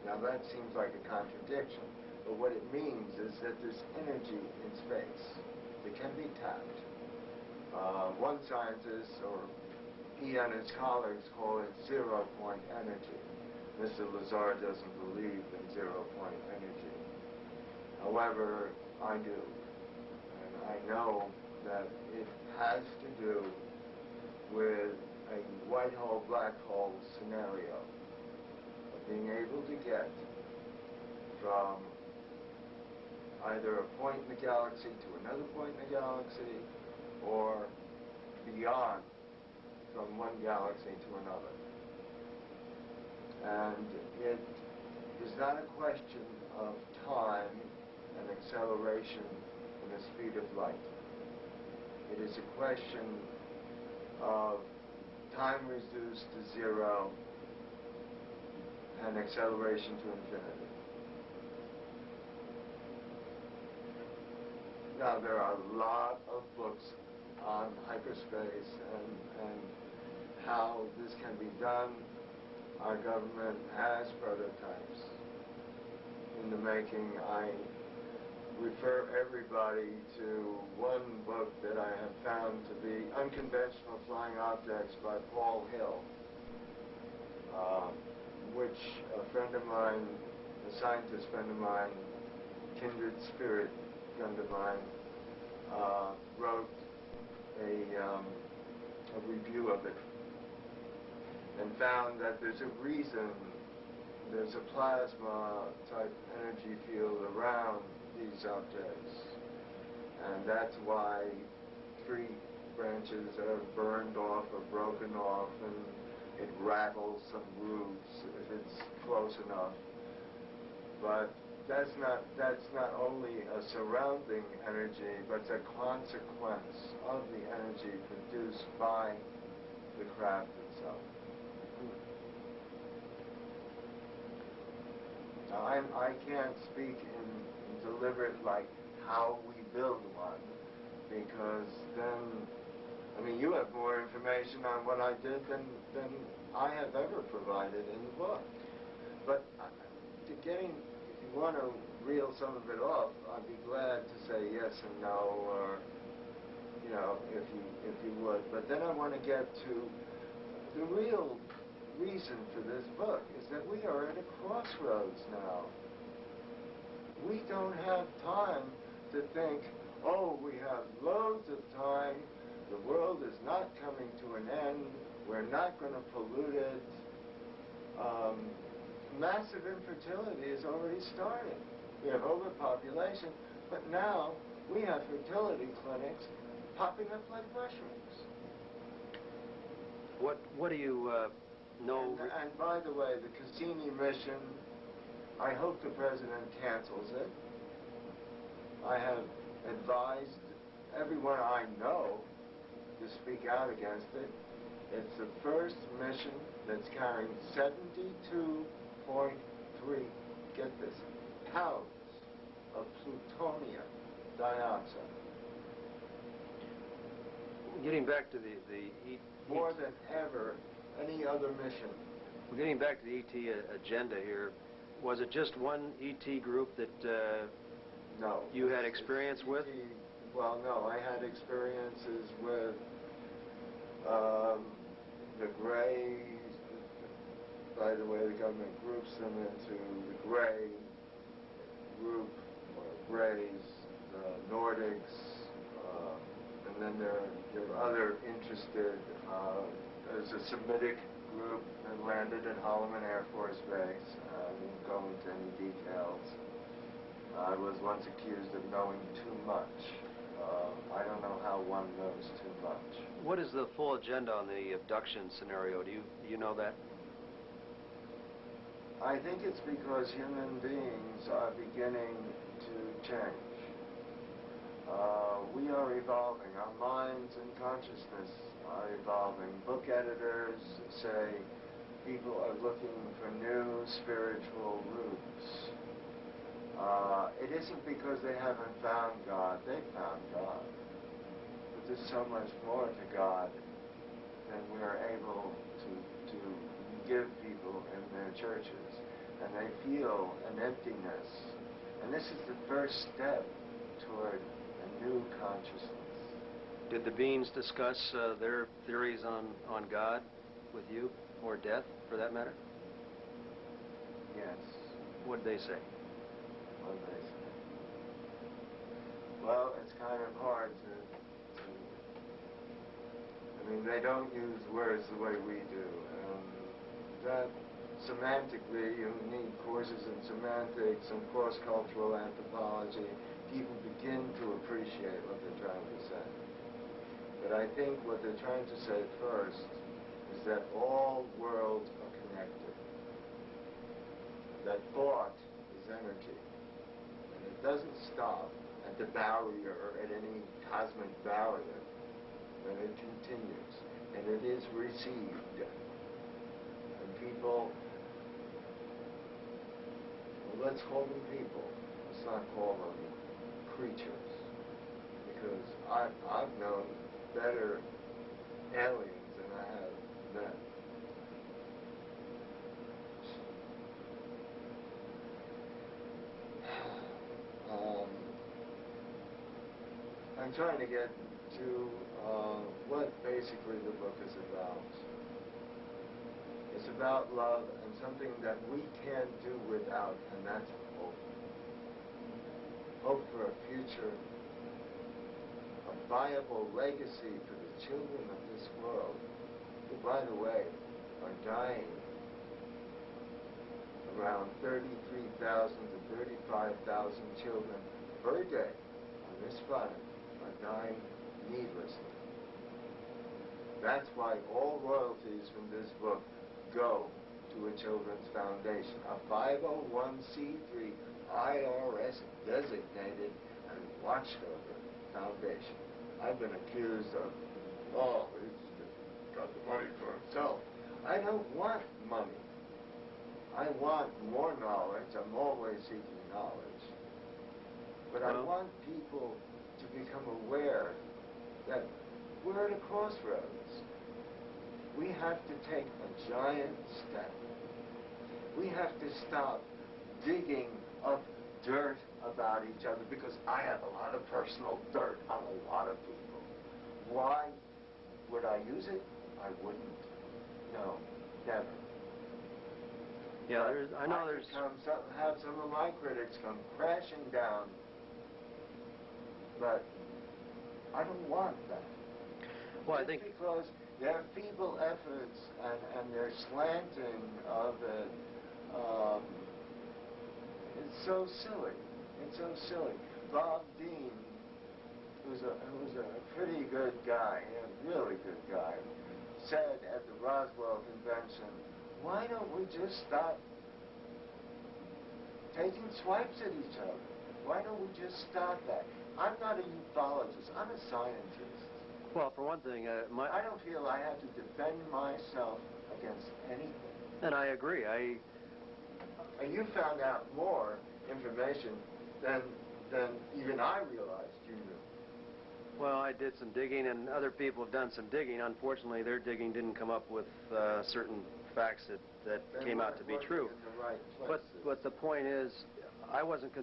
Now that seems like a contradiction, but what it means is that there's energy in space that can be tapped. One scientist, or he and his colleagues, call it zero-point energy. Mr. Lazar doesn't believe in zero-point energy. However, I do. And I know that it has to do with a white hole, black hole scenario of being able to get from either a point in the galaxy to another point in the galaxy, or beyond from one galaxy to another. And it is not a question of time and acceleration and the speed of light. It is a question of time reduced to zero and acceleration to infinity. Now, there are a lot of books on hyperspace and how this can be done. Our government has prototypes in the making. I refer everybody to one book that I have found to be Unconventional Flying Objects by Paul Hill, which a friend of mine, a scientist friend of mine, kindred spirit friend of mine, wrote a review of it, and found that there's a reason there's a plasma type energy field around these objects, and that's why tree branches are burned off or broken off, and it rattles some roots if it's close enough. But that's not only a surrounding energy, but it's a consequence of the energy produced by the craft itself. Now, I can't speak in deliberate, like, how we build one, because then, I mean, you have more information on what I did than I have ever provided in the book. But if you want to reel some of it off, I'd be glad to say yes and no, or, you know, if you would. But then I want to get to the real reason for this book, is that we are at a crossroads now. We don't have time to think, oh, we have loads of time, the world is not coming to an end, we're not going to pollute it. Massive infertility has already started. We have overpopulation, but now we have fertility clinics popping up like mushrooms. What do you know? And by the way, the Cassini mission, I hope the president cancels it. I have advised everyone I know to speak out against it. It's the first mission that's carrying 72.3, get this, pounds of plutonium dioxide. Getting back to the more than ever any other mission. Getting back to the ET agenda here, was it just one ET group that no, you had experience with? Well, no, I had experiences with the Greys. By the way, the government groups them into the Grey group, or Greys, the Nordics, and then there are other interested. There's a Semitic group that landed at Holloman Air Force Base. I won't go into any details. I was once accused of knowing too much. I don't know how one knows too much. What is the full agenda on the abduction scenario? Do you know that? I think it's because human beings are beginning to change. We are evolving. Our minds and consciousness are evolving. Book editors say people are looking for new spiritual roots. It isn't because they haven't found God. They've found God. But there's so much more to God than we're able to give people in their churches. and they feel an emptiness. And this is the first step toward a new consciousness. Did the beings discuss their theories on God with you, or death, for that matter? Yes. What did they say? What did they say? Well, it's kind of hard to I mean, they don't use words the way we do. That semantically, you need courses in semantics and cross-cultural anthropology. People begin to appreciate what they're trying to say. But I think what they're trying to say first is that all worlds are connected. That thought is energy. And it doesn't stop at the barrier or at any cosmic barrier. And it continues, and it is received. And people, well, let's call them people. Let's not call them creatures, because I've known better aliens than I have men. I'm trying to get to what basically the book is about. It's about love and something that we can't do without, and that's hope. Hope for a future, a viable legacy for the children of this world, who, by the way, are dying. Around 33,000 to 35,000 children per day on this planet are dying needlessly. That's why all royalties from this book go to a children's foundation, a 501c3 IRS designated and watched over foundation. I've been accused of, he's got the money for himself. I don't want money. I want more knowledge. I'm always seeking knowledge. But I want people to become aware that we're at a crossroads. We have to take a giant step. We have to stop digging up dirt about each other, because I have a lot of personal dirt on a lot of people. Why would I use it? I wouldn't. No, never. Yeah, I know there's... have some of my critics come crashing down, but I don't want that. Well, I think because their feeble efforts and their slanting of it, it's so silly. It's so silly. Bob Dean, who's a pretty good guy, a really good guy, said at the Roswell Convention, why don't we just stop taking swipes at each other? Why don't we just stop that? I'm not a ufologist. I'm a scientist. Well, for one thing, I don't feel I have to defend myself against anything. And I agree. And you found out more information than even I realized you knew. Well, I did some digging, and other people have done some digging. Unfortunately, their digging didn't come up with certain facts that came out to be true. In the right places. But the point is, I wasn't